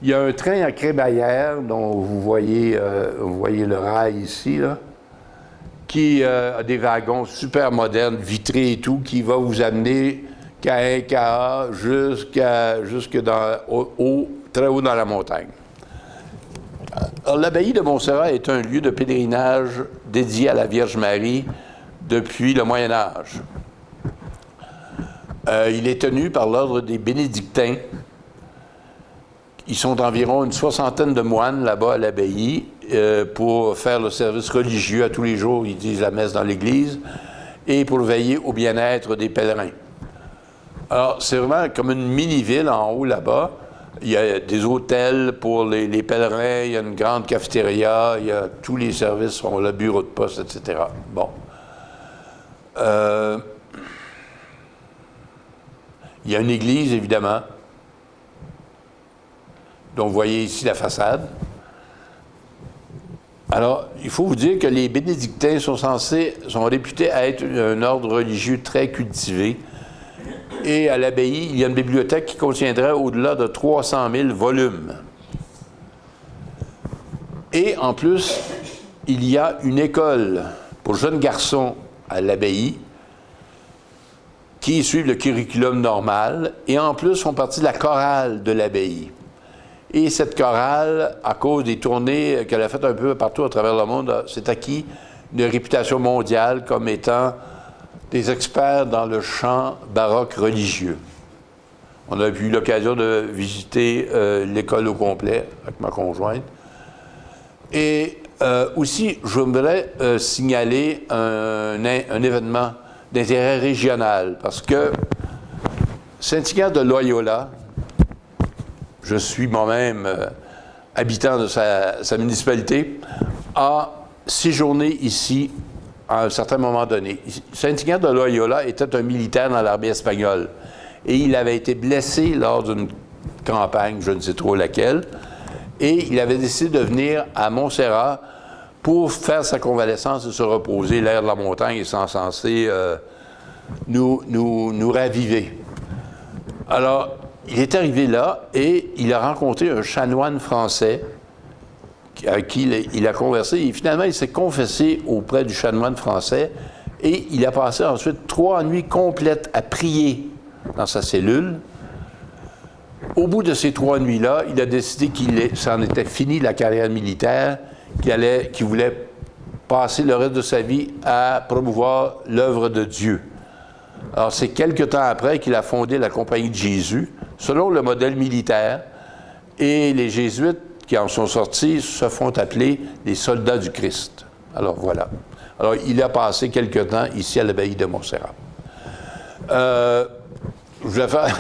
Il y a un train à crémaillère, dont vous voyez le rail ici, là, qui a des wagons super modernes, vitrés et tout, qui va vous amener Caen, jusque très haut dans la montagne. Alors, l'abbaye de Montserrat est un lieu de pèlerinage dédié à la Vierge Marie depuis le Moyen Âge. Il est tenu par l'ordre des bénédictins. Ils sont environ une 60aine de moines là-bas à l'abbaye pour faire le service religieux à tous les jours. Ils disent la messe dans l'église et pour veiller au bien-être des pèlerins. Alors, c'est vraiment comme une mini-ville en haut là-bas. Il y a des hôtels pour les pèlerins, il y a une grande cafétéria, il y a tous les services, le bureau de poste, etc. Bon. Il y a une église, évidemment, dont vous voyez ici la façade. Alors, il faut vous dire que les bénédictins sont réputés à être un ordre religieux très cultivé. Et à l'abbaye, il y a une bibliothèque qui contiendrait au-delà de 300 000 volumes. Et en plus, il y a une école pour jeunes garçons à l'abbaye qui suivent le curriculum normal et en plus font partie de la chorale de l'abbaye. Et cette chorale, à cause des tournées qu'elle a faites un peu partout à travers le monde, s'est acquis une réputation mondiale comme étant des experts dans le chant baroque religieux. On a eu l'occasion de visiter l'école au complet avec ma conjointe. Et aussi, je voudrais signaler un événement d'intérêt régional, parce que Saint-Ignace de Loyola, je suis moi-même habitant de sa municipalité, a séjourné ici à un certain moment donné. Saint-Ignace de Loyola était un militaire dans l'armée espagnole et il avait été blessé lors d'une campagne, je ne sais trop laquelle, et il avait décidé de venir à Montserrat pour faire sa convalescence et se reposer. L'air de la montagne est censé nous raviver. Alors, il est arrivé là et il a rencontré un chanoine français avec qui il a conversé. Et finalement, il s'est confessé auprès du chanoine français et il a passé ensuite 3 nuits complètes à prier dans sa cellule. Au bout de ces 3 nuits-là, il a décidé qu'il s'en était fini la carrière militaire, qu'il voulait passer le reste de sa vie à promouvoir l'œuvre de Dieu. Alors, c'est quelque temps après qu'il a fondé la Compagnie de Jésus, selon le modèle militaire, et les Jésuites qui en sont sortis se font appeler les soldats du Christ. Alors, voilà. Alors, il a passé quelque temps ici à l'abbaye de Montserrat. Je vais faire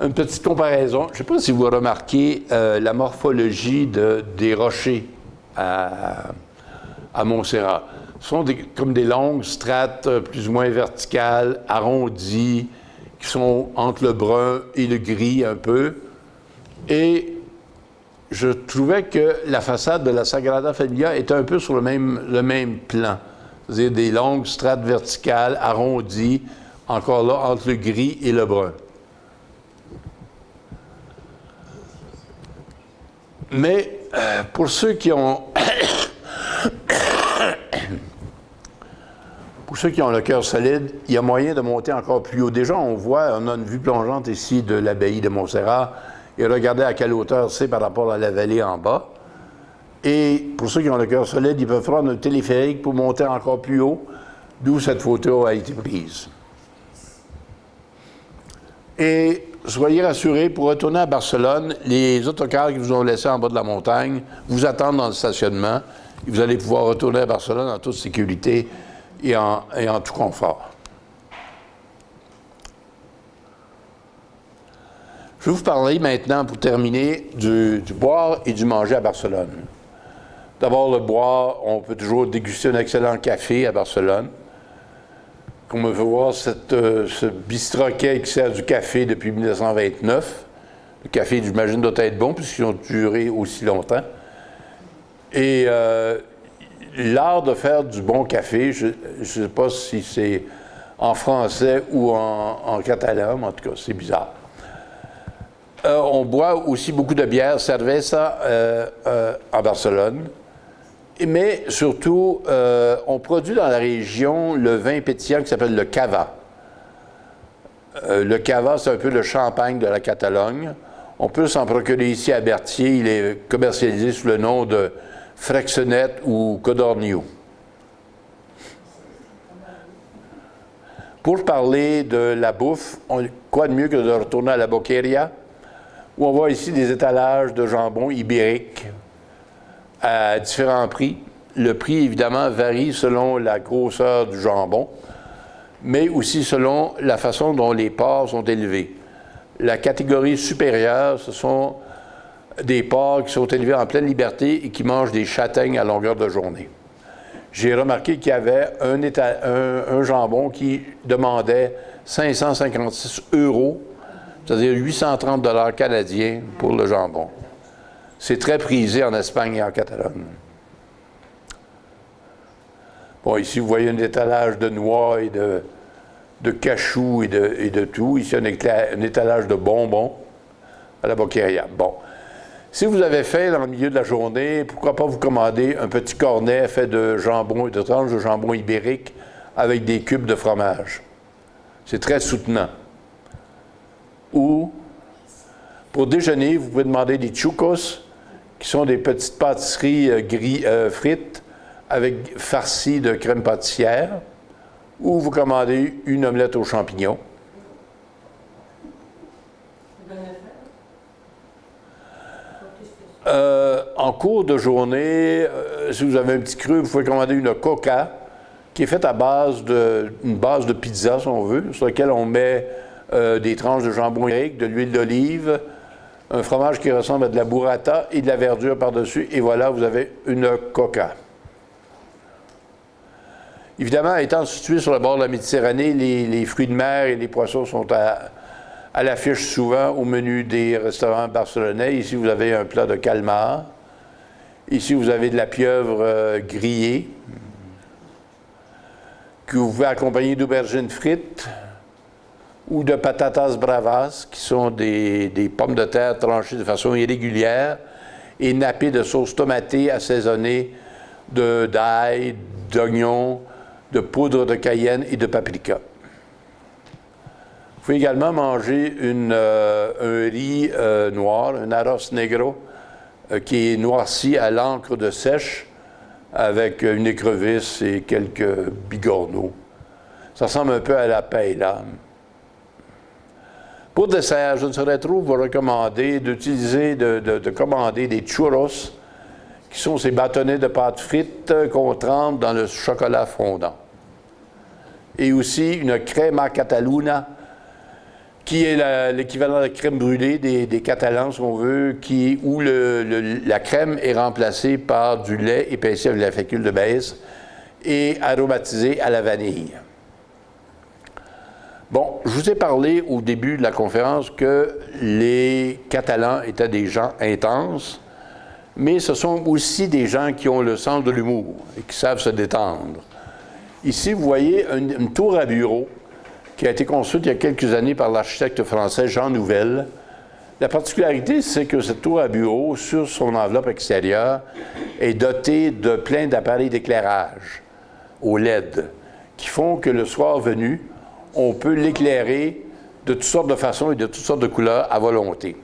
une petite comparaison. Je ne sais pas si vous remarquez la morphologie des rochers à Montserrat. Ce sont comme des longues strates plus ou moins verticales, arrondies, qui sont entre le brun et le gris un peu. Et je trouvais que la façade de la Sagrada Familia était un peu sur le même plan. C'est-à-dire des longues strates verticales, arrondies, encore là, entre le gris et le brun. Mais pour ceux qui ont le cœur solide, il y a moyen de monter encore plus haut. Déjà, on a une vue plongeante ici de l'abbaye de Montserrat, et regardez à quelle hauteur c'est par rapport à la vallée en bas. Et pour ceux qui ont le cœur solide, ils peuvent prendre un téléphérique pour monter encore plus haut, d'où cette photo a été prise. Et soyez rassurés, pour retourner à Barcelone, les autocars qui vous ont laissé en bas de la montagne vous attendent dans le stationnement, et vous allez pouvoir retourner à Barcelone en toute sécurité et en tout confort. Je vais vous parler maintenant, pour terminer, du boire et du manger à Barcelone. D'abord, le boire, on peut toujours déguster un excellent café à Barcelone. Comme on peut voir, ce bistroquet qui sert du café depuis 1929. Le café, j'imagine, doit être bon, puisqu'ils ont duré aussi longtemps. Et l'art de faire du bon café, je ne sais pas si c'est en français ou en catalan, mais en tout cas, c'est bizarre. On boit aussi beaucoup de bière, cerveza, à Barcelone. Mais surtout, on produit dans la région le vin pétillant qui s'appelle le cava. Le cava, c'est un peu le champagne de la Catalogne. On peut s'en procurer ici à Berthier. Il est commercialisé sous le nom de Freixenet ou Codorniu. Pour parler de la bouffe, quoi de mieux que de retourner à la Boqueria, où on voit ici des étalages de jambon ibérique à différents prix. Le prix, évidemment, varie selon la grosseur du jambon, mais aussi selon la façon dont les porcs sont élevés. La catégorie supérieure, ce sont des porcs qui sont élevés en pleine liberté et qui mangent des châtaignes à longueur de journée. J'ai remarqué qu'il y avait un jambon qui demandait 556 €, c'est-à-dire 830 $ canadiens pour le jambon. C'est très prisé en Espagne et en Catalogne. Bon, ici, vous voyez un étalage de noix et de cachou et de tout. Ici, un étalage de bonbons à la Boqueria. Bon. Si vous avez faim dans le milieu de la journée, pourquoi pas vous commander un petit cornet fait de jambon, de tranches de jambon ibérique avec des cubes de fromage. C'est très soutenant. Ou, pour déjeuner, vous pouvez demander des chucos, qui sont des petites pâtisseries frites avec farcies de crème pâtissière, ou vous commandez une omelette aux champignons. En cours de journée, si vous avez un petit creux, vous pouvez commander une coca qui est faite à base une base de pizza, si on veut, sur laquelle on met des tranches de jambon ibérique, de l'huile d'olive, un fromage qui ressemble à de la burrata et de la verdure par-dessus, et voilà, vous avez une coca. Évidemment, étant situé sur le bord de la Méditerranée, les fruits de mer et les poissons sont à l'affiche souvent au menu des restaurants barcelonais. Ici, vous avez un plat de calmar. Ici, vous avez de la pieuvre grillée, que vous pouvez accompagner d'aubergines frites ou de patatas bravas, qui sont des pommes de terre tranchées de façon irrégulière et nappées de sauce tomatée assaisonnée d'ail, d'oignon, de poudre de cayenne et de paprika. Vous pouvez également manger un riz noir, un arroz negro, qui est noirci à l'encre de sèche avec une écrevisse et quelques bigorneaux. Ça ressemble un peu à la paella. Pour dessert, je ne saurais trop vous recommander de commander des churros, qui sont ces bâtonnets de pâte frite qu'on trempe dans le chocolat fondant. Et aussi une crema cataluna, qui est l'équivalent de la crème brûlée des Catalans, si on veut, où la crème est remplacée par du lait épaissi avec la fécule de maïs et aromatisé à la vanille. Bon, je vous ai parlé au début de la conférence que les Catalans étaient des gens intenses, mais ce sont aussi des gens qui ont le sens de l'humour et qui savent se détendre. Ici, vous voyez une tour à bureau qui a été construite il y a quelques années par l'architecte français Jean Nouvel. La particularité, c'est que cette tour à bureau, sur son enveloppe extérieure, est dotée de plein d'appareils d'éclairage au LED, qui font que le soir venu, on peut l'éclairer de toutes sortes de façons et de toutes sortes de couleurs à volonté.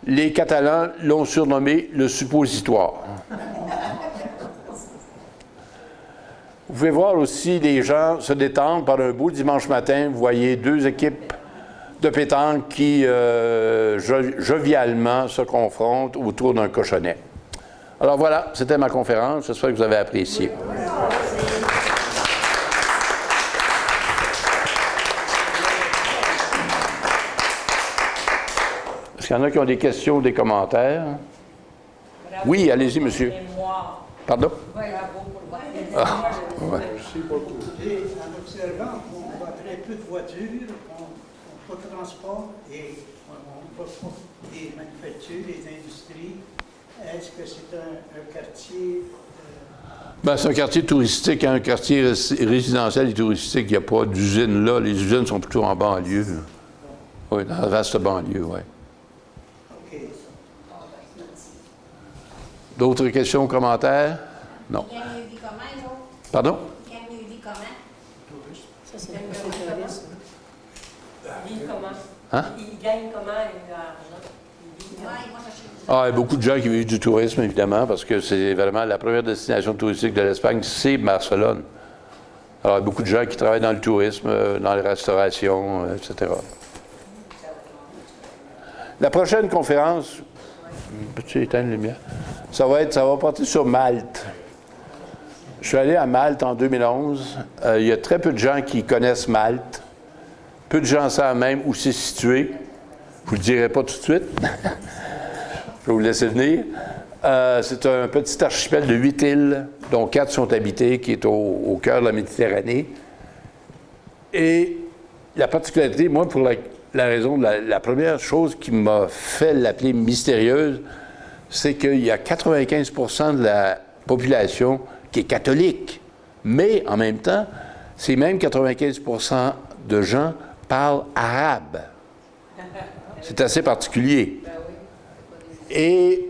Les Catalans l'ont surnommé le suppositoire. Vous pouvez voir aussi les gens se détendre par un beau dimanche matin. Vous voyez deux équipes de pétanque qui, jovialement, se confrontent autour d'un cochonnet. Alors voilà, c'était ma conférence. J'espère que vous avez apprécié. Est-ce qu'il y en a qui ont des questions ou des commentaires? Oui, allez-y, monsieur. Pardon? Ah, ouais. Merci beaucoup. Et en observant qu'on voit très peu de voitures, pas de transport et on voit pas des manufactures, des industries, est-ce que c'est un quartier... Ben, c'est un quartier touristique, un quartier résidentiel et touristique. Il n'y a pas d'usines là. Les usines sont plutôt en banlieue. Oui, dans la vaste banlieue, oui. OK. D'autres questions ou commentaires? Non. Pardon? Ça, c'est le tourisme. Ils vivent comment? Hein? Ils gagnent comment l'argent? Ah, il y a beaucoup de gens qui vivent du tourisme, évidemment, parce que c'est vraiment la première destination touristique de l'Espagne, c'est Barcelone. Alors, il y a beaucoup de gens qui travaillent dans le tourisme, dans les restaurations, etc. La prochaine conférence, peux-tu éteindre la lumière? Ça va porter sur Malte. Je suis allé à Malte en 2011. Il y a très peu de gens qui connaissent Malte. Peu de gens savent même où c'est situé. Je ne vous le dirai pas tout de suite. Je vais vous laisser venir. C'est un petit archipel de 8 îles, dont 4 sont habitées, qui est au cœur de la Méditerranée. Et la particularité, moi, pour la raison, la première chose qui m'a fait l'appeler mystérieuse, c'est qu'il y a 95% de la population qui est catholique. Mais, en même temps, ces mêmes 95% de gens parlent arabe. C'est assez particulier. Et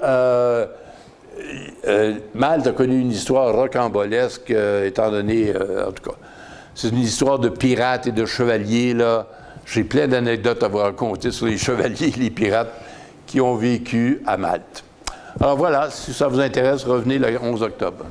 Malte a connu une histoire rocambolesque, étant donné, en tout cas, c'est une histoire de pirates et de chevaliers, là. J'ai plein d'anecdotes à vous raconter sur les chevaliers et les pirates qui ont vécu à Malte. Alors voilà, si ça vous intéresse, revenez le 11 octobre.